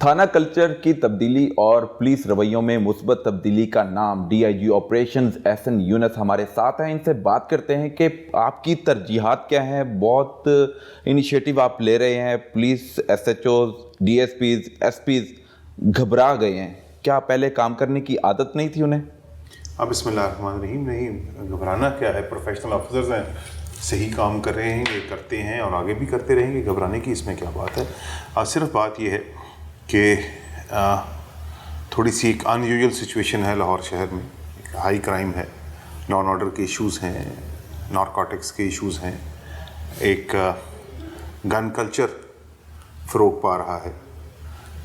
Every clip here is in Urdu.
تھانہ کلچر کی تبدیلی اور پولیس رویوں میں مثبت تبدیلی کا نام DIG آپریشنز SN یونس ہمارے ساتھ ہیں. ان سے بات کرتے ہیں کہ آپ کی ترجیحات کیا ہیں. بہت انیشیٹو آپ لے رہے ہیں, پولیس SHOs DSPs SPs گھبرا گئے ہیں. کیا پہلے کام کرنے کی عادت نہیں تھی انہیں؟ بسم اللہ الرحمن الرحیم. نہیں, گھبرانا کیا ہے, پروفیشنل آفیسرز ہیں, صحیح کام کر رہے ہیں, یہ کرتے ہیں اور آگے بھی کرتے رہیں گے. گھبرانے کی اس میں کیا بات ہے. صرف بات یہ ہے کہ تھوڑی سی ایک ان یوزول سچویشن ہے لاہور شہر میں. ایک ہائی کرائم ہے, لا آرڈر کے ایشوز ہیں, نارکوٹکس کے ایشوز ہیں, ایک گن کلچر فروغ پا رہا ہے.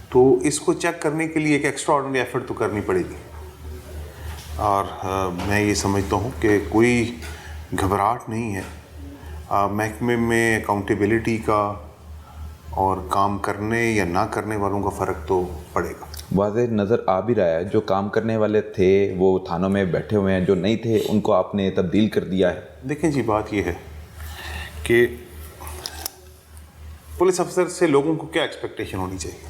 تو اس کو چیک کرنے کے لیے ایک ایکسٹرا آرڈنری ایفرٹ تو کرنی پڑے گی. اور میں یہ سمجھتا ہوں کہ کوئی گھبراہٹ نہیں ہے. محکمے میں اکاؤنٹیبلٹی کا اور کام کرنے یا نہ کرنے والوں کا فرق تو پڑے گا. واضح نظر آ بھی رہا ہے, جو کام کرنے والے تھے وہ تھانوں میں بیٹھے ہوئے ہیں, جو نہیں تھے ان کو آپ نے تبدیل کر دیا ہے. دیکھیں جی, بات یہ ہے کہ پولیس افسر سے لوگوں کو کیا ایکسپیکٹیشن ہونی چاہیے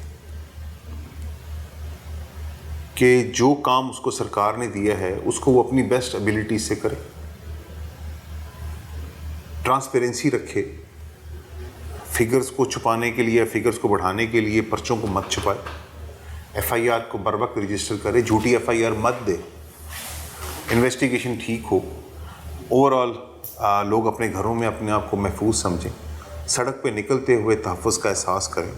کہ جو کام اس کو سرکار نے دیا ہے اس کو وہ اپنی بیسٹ ایبیلٹی سے کرے, ٹرانسپیرنسی رکھے, فگرز کو چھپانے کے لیے, فگرز کو بڑھانے کے لیے پرچوں کو مت چھپائے, FIR کو بر وقت رجسٹر کرے, جھوٹی FIR مت دے, انویسٹیگیشن ٹھیک ہو. اوور آل لوگ اپنے گھروں میں اپنے آپ کو محفوظ سمجھیں, سڑک پہ نکلتے ہوئے تحفظ کا احساس کریں.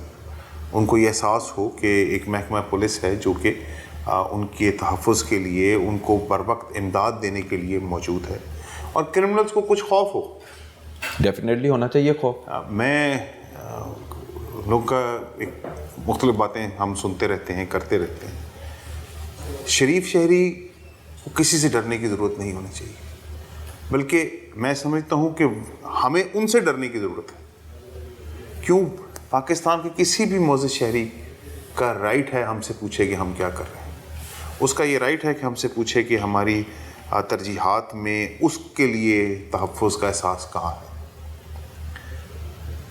ان کو یہ احساس ہو کہ ایک محکمہ پولیس ہے جو کہ ان کے تحفظ کے لیے, ان کو بر وقت امداد دینے کے لیے موجود ہے. اور کرمنلز کو کچھ خوف ہو, ڈیفینیٹلی ہونا چاہیے خوف. میں لوگ کا ایک مختلف باتیں ہم سنتے رہتے ہیں, کرتے رہتے ہیں. شریف شہری کو کسی سے ڈرنے کی ضرورت نہیں ہونی چاہیے, بلکہ میں سمجھتا ہوں کہ ہمیں ان سے ڈرنے کی ضرورت ہے. کیوں؟ پاکستان کے کسی بھی معزز شہری کا رائٹ ہے ہم سے پوچھے کہ ہم کیا کر رہے ہیں. اس کا یہ رائٹ ہے کہ ہم سے پوچھے کہ ہماری ترجیحات میں اس کے لیے تحفظ کا احساس کہاں ہے.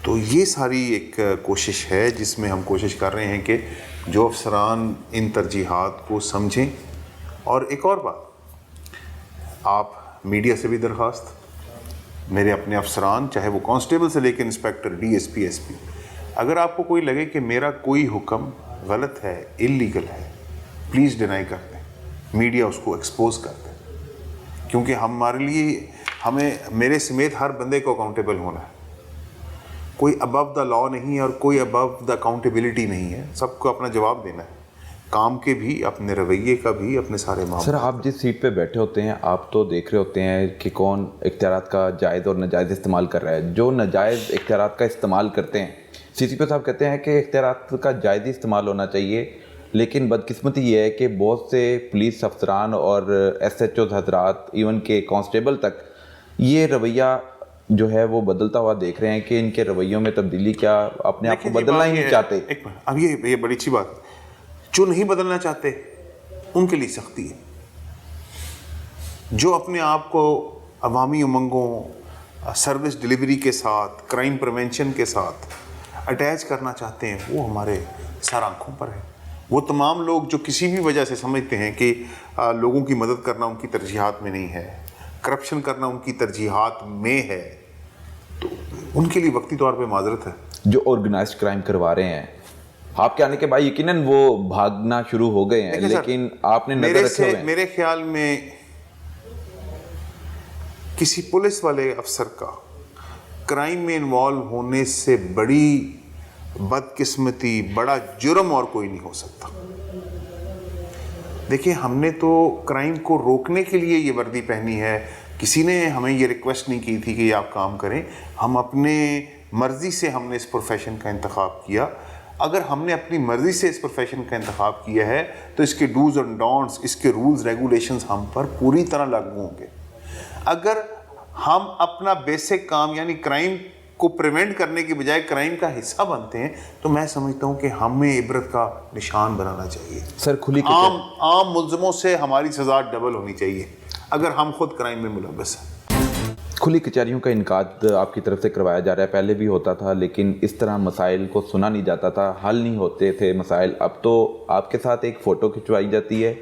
تو یہ ساری ایک کوشش ہے جس میں ہم کوشش کر رہے ہیں کہ جو افسران ان ترجیحات کو سمجھیں. اور ایک اور بات, آپ میڈیا سے بھی درخواست, میرے اپنے افسران چاہے وہ کانسٹیبل سے لے کے انسپیکٹر DSP SP, اگر آپ کو کوئی لگے کہ میرا کوئی حکم غلط ہے, اللیگل ہے, پلیز ڈینائی کر دیں, میڈیا اس کو ایکسپوز کر دیں. کیونکہ ہمارے لیے, ہمیں میرے سمیت ہر بندے کو اکاؤنٹیبل ہونا ہے. کوئی ابو دا لا نہیں ہے اور کوئی ابو دا اکاؤنٹیبلٹی نہیں ہے. سب کو اپنا جواب دینا ہے, کام کے بھی, اپنے رویے کا بھی, اپنے سارے معاملات. سر, آپ جس سیٹ پہ بیٹھے ہوتے ہیں آپ تو دیکھ رہے ہوتے ہیں کہ کون اختیارات کا جائز اور ناجائز استعمال کر رہا ہے. جو ناجائز اختیارات کا استعمال کرتے ہیں, CCP صاحب کہتے ہیں کہ اختیارات کا جائز استعمال ہونا چاہیے, لیکن بدقسمتی یہ ہے کہ بہت سے پولیس افسران اور SHOs حضرات, ایون کہ کانسٹیبل تک, یہ رویہ جو ہے وہ بدلتا ہوا دیکھ رہے ہیں کہ ان کے رویوں میں تبدیلی, کیا اپنے آپ کو بدلنا ہی نہیں چاہتے. اب یہ بڑی اچھی بات ہے. جو نہیں بدلنا چاہتے ان کے لیے سختی ہے. جو اپنے آپ کو عوامی امنگوں, سروس ڈیلیوری کے ساتھ, کرائم پریونشن کے ساتھ اٹیچ کرنا چاہتے ہیں, وہ ہمارے سر آنکھوں پر ہے. وہ تمام لوگ جو کسی بھی وجہ سے سمجھتے ہیں کہ لوگوں کی مدد کرنا ان کی ترجیحات میں نہیں ہے, کرپشن کرنا ان کی ترجیحات میں ہے, تو ان کے لیے وقتی طور پہ معذرت ہے. جو آرگنائزڈ کرائم کروا رہے ہیں, آپ کے آنے کے بعد یقیناً وہ بھاگنا شروع ہو گئے ہیں, لیکن آپ نے نظر رکھے ہوئے ہیں. میرے خیال میں کسی پولیس والے افسر کا کرائم میں انوالو ہونے سے بڑی بدقسمتی, بڑا جرم اور کوئی نہیں ہو سکتا. دیکھیں, ہم نے تو کرائم کو روکنے کے لیے یہ وردی پہنی ہے. کسی نے ہمیں یہ ریکویسٹ نہیں کی تھی کہ یہ آپ کام کریں. ہم اپنے مرضی سے ہم نے اس پروفیشن کا انتخاب کیا. اگر ہم نے اپنی مرضی سے اس پروفیشن کا انتخاب کیا ہے تو اس کے ڈوز اینڈ ڈونٹس, اس کے رولز ریگولیشنز ہم پر پوری طرح لاگو ہوں گے. اگر ہم اپنا بیسک کام یعنی کرائم کو پریونٹ کرنے کے بجائے کرائم کا حصہ بنتے ہیں تو میں سمجھتا ہوں کہ ہمیں عبرت کا نشان بنانا چاہیے. سر, کھلی عام ملزموں سے ہماری سزا ڈبل ہونی چاہیے اگر ہم خود کرائم میں ملوث ہیں. کھلی کچہریوں کا انعقاد آپ کی طرف سے کروایا جا رہا ہے، پہلے بھی ہوتا تھا لیکن اس طرح مسائل کو سنا نہیں جاتا تھا، حل نہیں ہوتے تھے مسائل. اب تو آپ کے ساتھ ایک فوٹو کھنچوائی جاتی ہے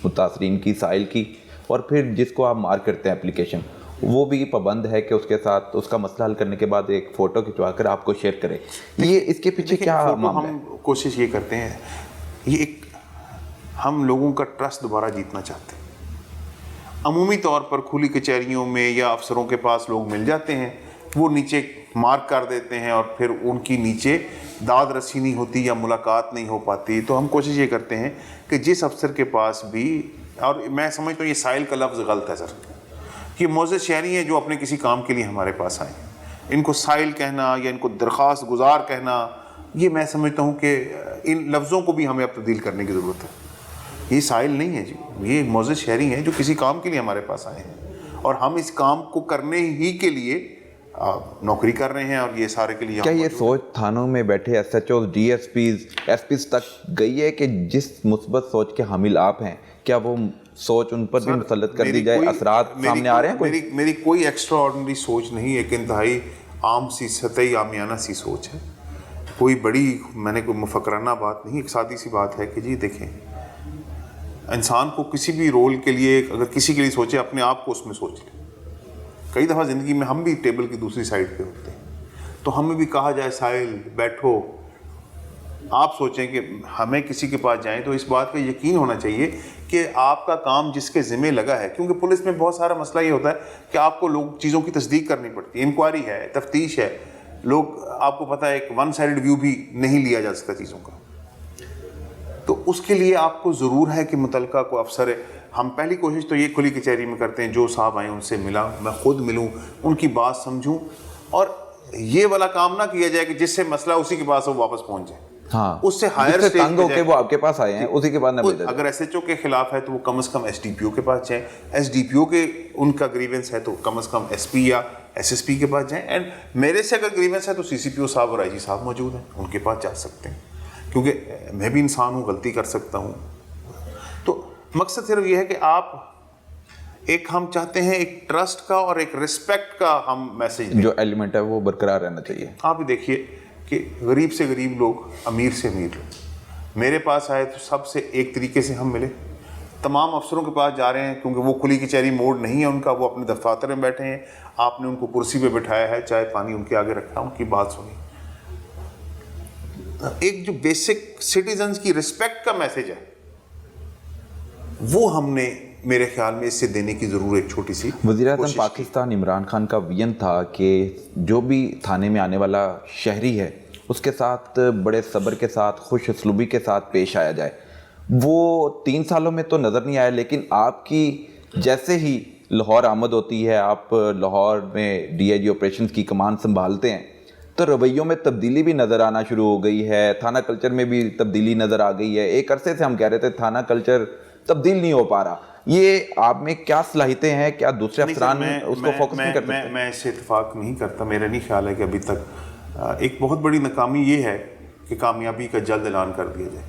متاثرین کی، سائل کی، اور پھر جس کو آپ مارک کرتے ہیں اپلیکیشن، وہ بھی پابند ہے کہ اس کے ساتھ اس کا مسئلہ حل کرنے کے بعد ایک فوٹو کھنچوا کر آپ کو شیئر کرے. یہ اس کے پیچھے کیا معاملہ ہے؟ ہم کوشش یہ کرتے ہیں، یہ ایک ہم لوگوں کا ٹرسٹ دوبارہ جیتنا چاہتے ہیں. عمومی طور پر کھلی کچہریوں میں یا افسروں کے پاس لوگ مل جاتے ہیں، وہ نیچے مارک کر دیتے ہیں اور پھر ان کی نیچے داد رسی نہیں ہوتی یا ملاقات نہیں ہو پاتی. تو ہم کوشش یہ کرتے ہیں کہ جس افسر کے پاس بھی، اور میں سمجھتا ہوں یہ سائل کا لفظ غلط ہے سر، یہ معزز شہری ہیں جو اپنے کسی کام کے لیے ہمارے پاس آئے ہیں، ان کو سائل کہنا یا ان کو درخواست گزار کہنا، یہ میں سمجھتا ہوں کہ ان لفظوں کو بھی ہمیں اب تبدیل کرنے کی ضرورت ہے. یہ سائل نہیں ہے جی، یہ معزز شہری ہیں جو کسی کام کے لیے ہمارے پاس آئے ہیں اور ہم اس کام کو کرنے ہی کے لیے نوکری کر رہے ہیں، اور یہ سارے کے لیے. کیا یہ سوچ تھانوں میں بیٹھے S H Os, D S Ps, S Ps تک گئی ہے کہ جس مثبت سوچ کے حامل آپ ہیں، کیا وہ سوچ ان پر بھی مسلط کر دی جائے؟ اثرات سامنے آ رہے ہیں؟ میری کوئی ایکسٹرا آرڈنری سوچ نہیں، ایک انتہائی عام سی سطحی عامیانہ سی سوچ ہے. کوئی بڑی میں نے کوئی مفکرانہ بات نہیں، ایک سادی سی بات ہے کہ جی دیکھیں، انسان کو کسی بھی رول کے لیے اگر کسی کے لیے سوچے، اپنے آپ کو اس میں سوچ لے. کئی دفعہ زندگی میں ہم بھی ٹیبل کی دوسری سائڈ پہ ہوتے ہیں، تو ہمیں بھی کہا جائے ساحل بیٹھو، آپ سوچیں کہ ہمیں کسی کے پاس جائیں تو اس بات کا یقین ہونا چاہیے کہ آپ کا کام جس کے ذمہ لگا ہے، کیونکہ پولیس میں بہت سارا مسئلہ یہ ہوتا ہے کہ آپ کو لوگ چیزوں کی تصدیق کرنی پڑتی ہے، انکوائری ہے، تفتیش ہے، لوگ آپ کو پتہ ہے ایک ون سائڈڈ ویو بھی نہیں لیا جا سکتا چیزوں کا. تو اس کے لیے آپ کو ضرور ہے کہ متعلقہ کو افسر ہے. ہم پہلی کوشش تو یہ کھلی کچہری میں کرتے ہیں، جو صاحب آئیں ان سے ملا، میں خود ملوں، ان کی بات سمجھوں، اور یہ والا کام نہ کیا جائے کہ جس سے مسئلہ اسی کے پاس وہ واپس پہنچ جائے. ہاں، اس سے ہائر اسٹیج تنگ ہو کے وہ آپ کے پاس آئے ہیں، اسی کے بعد نہ بھیجا جائے. اگر ایس ایچ او کے خلاف ہے تو وہ کم از کم ایس ڈی پی او کے پاس جائیں، ایس ڈی پی او کے ان کا گریونس ہے تو کم از کم ایس پی یا ایس ایس پی کے پاس جائیں. اینڈ میرے سے اگر گریونس ہے تو سی سی پی او صاحب اور آئی جی صاحب موجود ہیں، ان کے پاس جا سکتے ہیں، کیونکہ میں بھی انسان ہوں، غلطی کر سکتا ہوں. تو مقصد صرف یہ ہے کہ آپ ایک، ہم چاہتے ہیں ایک ٹرسٹ کا اور ایک رسپیکٹ کا ہم میسج دیں، جو ایلیمنٹ ہے وہ برقرار رہنا چاہیے. آپ بھی دیکھیے کہ غریب سے غریب لوگ، امیر سے امیر لوگ میرے پاس آئے تو سب سے ایک طریقے سے ہم ملے. تمام افسروں کے پاس جا رہے ہیں کیونکہ وہ کھلی کچہری موڈ نہیں ہے ان کا، وہ اپنے دفاتر میں بیٹھے ہیں، آپ نے ان کو کرسی پہ بٹھایا ہے، چائے پانی ان کے آگے رکھا، ان کی بات سنی. ایک جو بیسک سٹیزنز کی رسپیکٹ کا میسج ہے وہ ہم نے میرے خیال میں اس سے دینے کی ضرور ایک چھوٹی سی. وزیر اعظم پاکستان عمران خان کا وین تھا کہ جو بھی تھانے میں آنے والا شہری ہے اس کے ساتھ بڑے صبر کے ساتھ، خوش اسلوبی کے ساتھ پیش آیا جائے. وہ 3 سالوں میں تو نظر نہیں آیا، لیکن آپ کی جیسے ہی لاہور آمد ہوتی ہے، آپ لاہور میں ڈی آئی جی آپریشنز کی کمان سنبھالتے ہیں تو رویوں میں تبدیلی بھی نظر آنا شروع ہو گئی ہے، تھانہ کلچر میں بھی تبدیلی نظر آ گئی ہے. ایک عرصے سے ہم کہہ رہے تھے تھانہ کلچر تبدیل نہیں ہو پا رہا. یہ آپ میں کیا صلاحیتیں ہیں؟ کیا دوسرے افسران اس کو فوکس نہیں کرتے؟ میں اس سے اتفاق نہیں کرتا. میرا نہیں خیال ہے کہ ابھی تک ایک بہت بڑی ناکامی یہ ہے کہ کامیابی کا جلد اعلان کر دیا جائے.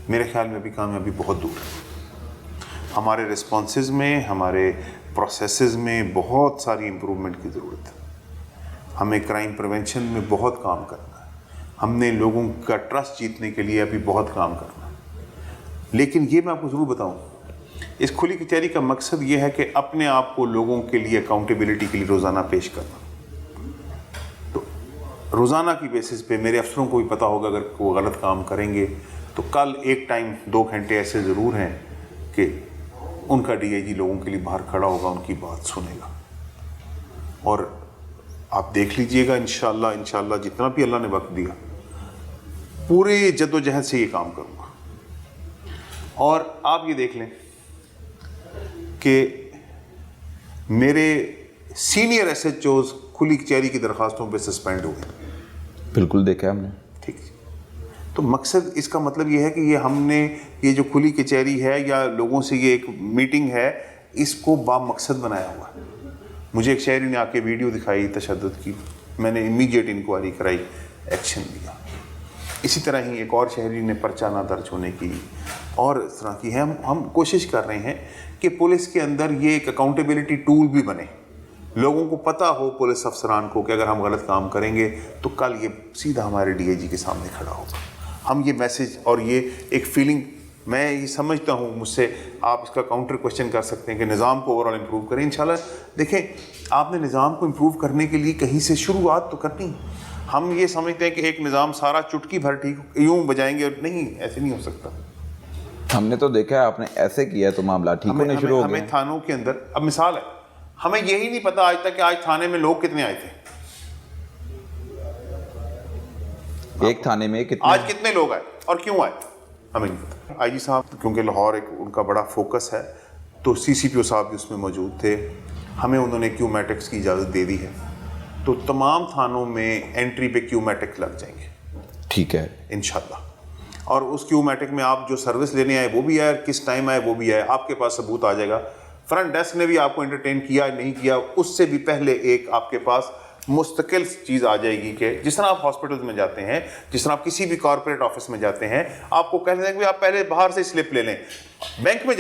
میرے خیال میں ابھی کامیابی بہت دور ہے. ہمارے رسپانسز میں، ہمارے پروسیسز میں بہت ساری امپرومنٹ کی ضرورت ہے. ہمیں کرائم پریونشن میں بہت کام کرنا ہے. ہم نے لوگوں کا ٹرسٹ جیتنے کے لیے ابھی بہت کام کرنا ہے. لیکن یہ میں آپ کو ضرور بتاؤں، اس کھلی کچہری کا مقصد یہ ہے کہ اپنے آپ کو لوگوں کے لیے اکاؤنٹیبلٹی کے لیے روزانہ پیش کرنا. تو روزانہ کی بیسس پہ میرے افسروں کو بھی پتہ ہوگا اگر وہ غلط کام کریں گے تو کل ایک ٹائم 2 گھنٹے ایسے ضرور ہیں کہ ان کا ڈی آئی جی لوگوں کے لیے باہر کھڑا ہوگا، ان کی بات سنے گا. اور آپ دیکھ لیجئے گا انشاءاللہ جتنا بھی اللہ نے وقت دیا پوری جد و جہد سے یہ کام کروں گا. اور آپ یہ دیکھ لیں کہ میرے سینئر ایس ایچ اوز کھلی کچہری کی درخواستوں پہ سسپینڈ ہوئے. بالکل دیکھا ہم نے. ٹھیک. تو مقصد اس کا مطلب یہ ہے کہ یہ ہم نے یہ جو کھلی کچہری ہے یا لوگوں سے یہ ایک میٹنگ ہے، اس کو با مقصد بنایا ہوا ہے. مجھے ایک شہری نے آ کے ویڈیو دکھائی تشدد کی، میں نے امیڈیٹ انکوائری کرائی، ایکشن لیا. اسی طرح ہی ایک اور شہری نے پرچہ نہ درج ہونے کی اور اس طرح کی ہے. ہم کوشش کر رہے ہیں کہ پولیس کے اندر یہ ایک اکاؤنٹیبلٹی ٹول بھی بنے لوگوں کو پتہ ہو پولیس افسران کو کہ اگر ہم غلط کام کریں گے تو کل یہ سیدھا ہمارے ڈی اے جی کے سامنے کھڑا ہوگا. ہم یہ میسیج اور یہ ایک فیلنگ میں یہ سمجھتا ہوں, مجھ سے آپ اس کا کاؤنٹر کوشچن کر سکتے ہیں کہ نظام کو اوور آل امپروو کریں. انشاءاللہ دیکھیں آپ نے نظام کو امپروو کرنے کے لیے کہیں سے شروعات تو کرنی. ہم یہ سمجھتے ہیں کہ ایک نظام سارا چٹکی بھر ٹھیک یوں بجائیں گے, نہیں ایسے نہیں ہو سکتا. ہم نے تو دیکھا ہے آپ نے ایسے کیا ہے تو معاملہ ٹھیک ہونے شروع ہو گئے. ہمیں تھانوں کے اندر, اب مثال ہے, ہمیں یہی نہیں پتا آج تک کہ آج تھانے میں لوگ کتنے آئے تھے, ایک تھانے میں آج کتنے لوگ آئے اور کیوں آئے, ہمیں نہیں پتا. آئی جی صاحب کیونکہ لاہور ایک ان کا بڑا فوکس ہے تو سی سی پی او صاحب بھی اس میں موجود تھے, ہمیں انہوں نے کیو میٹرکس کی اجازت دے دی ہے تو تمام تھانوں میں انٹری پہ کیو میٹرک لگ جائیں گے. ٹھیک ہے انشاءاللہ. اور اس کیو میٹرک میں آپ جو سروس لینے آئے وہ بھی آئے, کس ٹائم آئے وہ بھی آئے, آپ کے پاس ثبوت آ جائے گا. فرنٹ ڈیسک نے بھی آپ کو انٹرٹین کیا نہیں کیا, اس سے بھی پہلے ایک آپ کے پاس مستقل چیز آ جائے گی کہ جس طرح آپ ہاسپٹل میں جاتے ہیں, جس طرح آپ کسی بھی کارپوریٹ آفس میں جاتے ہیں, آپ کو کہتے ہیں کہ آپ پہلے باہر سے سلپ لے لیں. بینک میں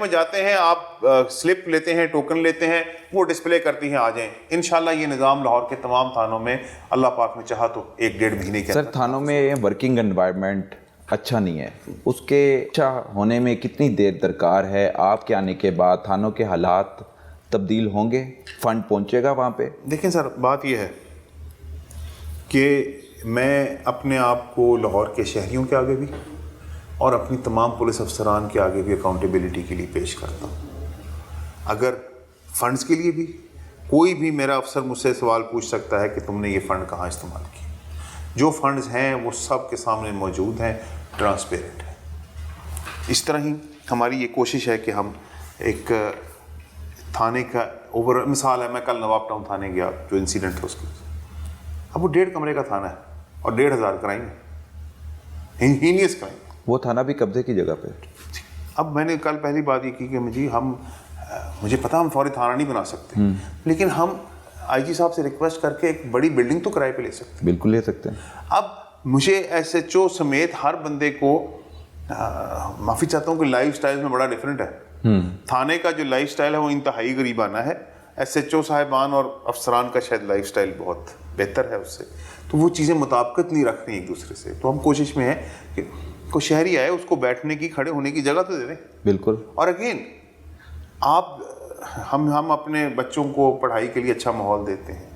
جاتے ہیں آپ سلپ لیتے ہیں, ٹوکن لیتے ہیں, وہ ڈسپلے کرتی ہیں, آ جائیں. انشاءاللہ یہ نظام لاہور کے تمام تھانوں میں اللہ پاک نے چاہا تو 1-1.5 مہینے کے سر تھانوں میں ورکنگ انوائرمنٹ اچھا نہیں ہے, اس کے اچھا ہونے میں کتنی دیر درکار ہے؟ آپ کے آنے کے بعد تھانوں کے حالات تبدیل ہوں گے, فنڈ پہنچے گا وہاں پہ؟ دیکھیں سر بات یہ ہے کہ میں اپنے آپ کو لاہور کے شہریوں کے آگے بھی اور اپنی تمام پولیس افسران کے آگے بھی اکاؤنٹیبلٹی کے لیے پیش کرتا ہوں. اگر فنڈز کے لیے بھی کوئی بھی میرا افسر مجھ سے سوال پوچھ سکتا ہے کہ تم نے یہ فنڈ کہاں استعمال کیا, جو فنڈز ہیں وہ سب کے سامنے موجود ہیں, ٹرانسپیرنٹ ہے. اس طرح ہی ہماری یہ کوشش ہے کہ ہم ایک تھانے کا اوور مثال ہے, میں کل نواب ٹاؤن تھانے گیا جو انسیڈنٹ تھا اس کے, اب وہ 1.5 کمرے کا تھانہ ہے اور 1,500 کرائم ہے, ہینیس کرائم. وہ تھانہ بھی قبضے کی جگہ پہ. اب میں نے کل پہلی بات یہ کی کہ مجھے پتا ہم فوری تھانہ نہیں بنا سکتے, لیکن ہم آئی جی صاحب سے ریکویسٹ کر کے ایک بڑی بلڈنگ تو کرائے پہ لے سکتے ہیں. بالکل لے سکتے ہیں. اب مجھے ایس ایچ او سمیت ہر بندے کو معافی چاہتا ہوں کہ لائف سٹائل میں بڑا ڈفرینٹ ہے. تھانے کا جو لائف سٹائل ہے وہ انتہائی غریبانہ ہے, ایس ایچ او صاحبان اور افسران کا شاید لائف سٹائل بہت بہتر ہے اس سے, تو وہ چیزیں مطابقت نہیں رکھتی ایک دوسرے سے. تو ہم کوشش میں ہیں کہ کوئی شہری آئے اس کو بیٹھنے کی, کھڑے ہونے کی جگہ تو دے دیں. بالکل. اور اگین ہم اپنے بچوں کو پڑھائی کے لیے اچھا ماحول دیتے ہیں,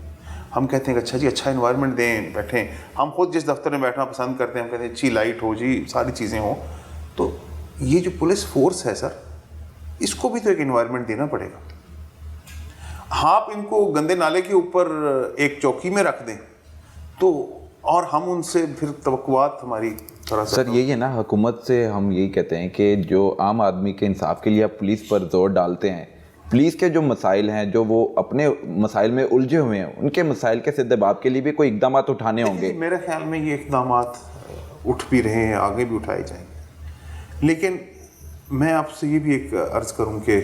ہم کہتے ہیں کہ اچھا جی اچھا انوائرمنٹ دیں, بیٹھیں. ہم خود جس دفتر میں بیٹھنا پسند کرتے ہیں ہم کہتے ہیں اچھی لائٹ ہو جی, ساری چیزیں ہوں. تو یہ جو پولیس فورس ہے سر, اس کو بھی تو ایک انوائرمنٹ دینا پڑے گا. آپ ان کو گندے نالے کے اوپر ایک چوکی میں رکھ دیں تو, اور ہم ان سے پھر توقعات ہماری سر یہی ہے نا, حکومت سے ہم یہی کہتے ہیں کہ جو عام آدمی کے انصاف کے لیے آپ پولیس پر زور ڈالتے ہیں, پولیس کے جو مسائل ہیں جو وہ اپنے مسائل میں الجھے ہوئے ہیں, ان کے مسائل کے سد باب کے لیے بھی کوئی اقدامات اٹھانے ہوں گے. میرے خیال میں یہ اقدامات اٹھ بھی رہے ہیں, آگے بھی اٹھائے جائیں گے. لیکن میں آپ سے یہ بھی ایک عرض کروں کہ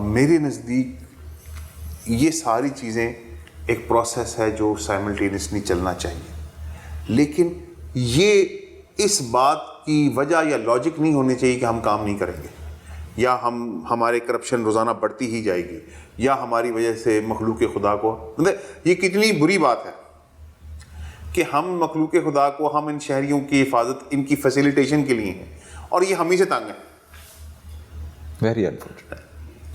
میرے نزدیک یہ ساری چیزیں ایک پروسیس ہے جو سائملٹینیسلی چلنا چاہیے, لیکن یہ اس بات کی وجہ یا لاجک نہیں ہونی چاہیے کہ ہم کام نہیں کریں گے, یا ہمارے کرپشن روزانہ بڑھتی ہی جائے گی, یا ہماری وجہ سے مخلوق خدا کو, یہ کتنی بری بات ہے کہ ہم مخلوق خدا کو, ہم ان شہریوں کی حفاظت, ان کی فیسیلیٹیشن کے لیے ہیں اور یہ ہم ہی سے تنگ ہیں. Very unfortunate.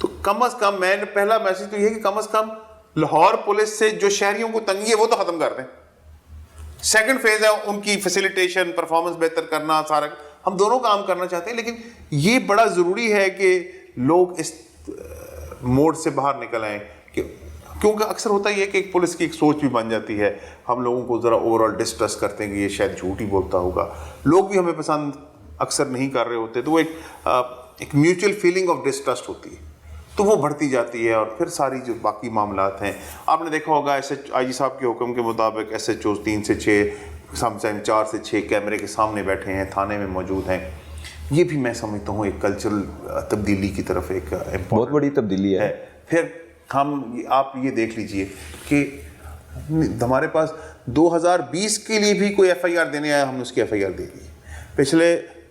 تو کم از کم میں پہلا میسج تو یہ ہے کہ کم از کم لاہور پولیس سے جو شہریوں کو تنگی ہے وہ تو ختم کر دیں. سیکنڈ فیز ہے ان کی فیسیلیٹیشن, پرفارمنس بہتر کرنا, سارا ہم دونوں کام کرنا چاہتے ہیں, لیکن یہ بڑا ضروری ہے کہ لوگ اس موڈ سے باہر نکل آئیں, کیونکہ اکثر ہوتا ہی ہے کہ ایک پولیس کی ایک سوچ بھی بن جاتی ہے, ہم لوگوں کو ذرا اوور آل ڈسٹرسٹ کرتے ہیں کہ یہ شاید جھوٹ ہی بولتا ہوگا, لوگ بھی ہمیں پسند اکثر نہیں کر رہے ہوتے, تو وہ ایک میوچل فیلنگ آف ڈسٹرسٹ ہوتی ہے, تو وہ بڑھتی جاتی ہے. اور پھر ساری جو باقی معاملات ہیں, آپ نے دیکھا ہوگا ایس ایچ آئی جی صاحب کے حکم کے مطابق ایس ایچ اوز 3 سے 6 سم ٹائم 4 سے 6 کیمرے کے سامنے بیٹھے ہیں, تھانے میں موجود ہیں. یہ بھی میں سمجھتا ہوں ایک کلچرل تبدیلی کی طرف ایک بہت بڑی تبدیلی ہے. پھر آپ یہ دیکھ لیجئے کہ ہمارے پاس 2020 کے لیے بھی کوئی ایف آئی آر دینے آیا, ہم نے اس کی ایف آئی آر دے دی. پچھلے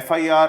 FIR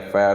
FIR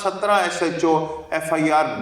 17 SHO FIR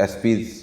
SPs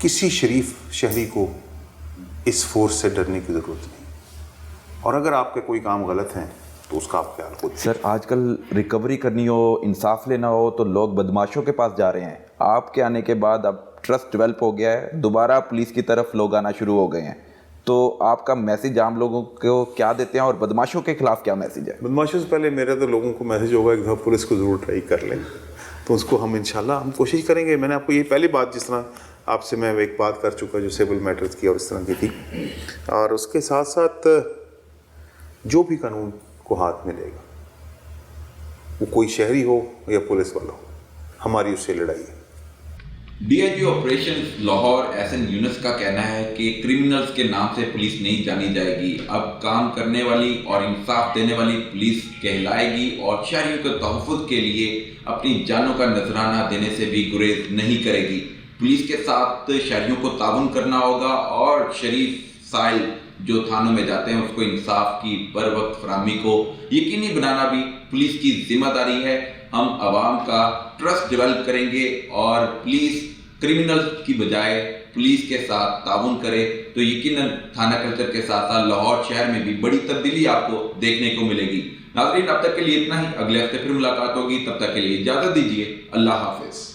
کسی شریف شہری کو اس فورس سے ڈرنے کی ضرورت نہیں، اور اگر آپ کے کوئی کام غلط ہیں تو اس کا آپ خیال خود۔ سر آج کل ریکوری کرنی ہو، انصاف لینا ہو تو لوگ بدماشوں کے پاس جا رہے ہیں، آپ کے آنے کے بعد اب ٹرسٹ ڈیولپ ہو گیا ہے، دوبارہ پولیس کی طرف لوگ آنا شروع ہو گئے ہیں، تو آپ کا میسیج عام لوگوں کو کیا دیتے ہیں اور بدماشوں کے خلاف کیا میسیج ہے؟ بدماشوں سے پہلے میرا تو لوگوں کو میسیج ہوگا ایک دفعہ پولیس کو ضرور ٹرائی کر لیں، تو اس کو ہم انشاءاللہ ہم کوشش کریں گے۔ میں نے آپ کو یہ پہلی بات جس طرح آپ سے میں ایک بات کر چکا جو سیول میٹرز کی اور اس طرح کی تھی، اور اس کے ساتھ ساتھ جو بھی قانون کو ہاتھ میں لے گا، وہ کوئی شہری ہو یا پولیس والا ہو، ہماری اس سے لڑائی ہے۔ D I G operations Lahore Ahsan Younis کا کہنا ہے کہ کرمنلز کے نام سے پولیس نہیں جانی جائے گی، اب کام کرنے والی اور انصاف دینے والی پولیس کہلائے گی اور شہریوں کے تحفظ کے لیے اپنی جانوں کا نذرانہ دینے سے بھی گریز نہیں کرے گی۔ پولیس کے ساتھ شہریوں کو تعاون کرنا ہوگا اور شریف سائل جو تھانوں میں جاتے ہیں اس کو انصاف کی بر وقت فراہمی کو یقینی بنانا بھی پولیس کی ذمہ داری ہے۔ ہم عوام کا ٹرسٹ ڈیولپ کریں گے اور پولیس کرمنل کی بجائے پولیس کے ساتھ تعاون کرے تو یقیناً تھانہ کلچر کے ساتھ ساتھ لاہور شہر میں بھی بڑی تبدیلی آپ کو دیکھنے کو ملے گی۔ ناظرین اب تک کے لیے اتنا ہی، اگلے ہفتے پھر ملاقات ہوگی، تب تک کے لیے اجازت دیجیے، اللہ حافظ۔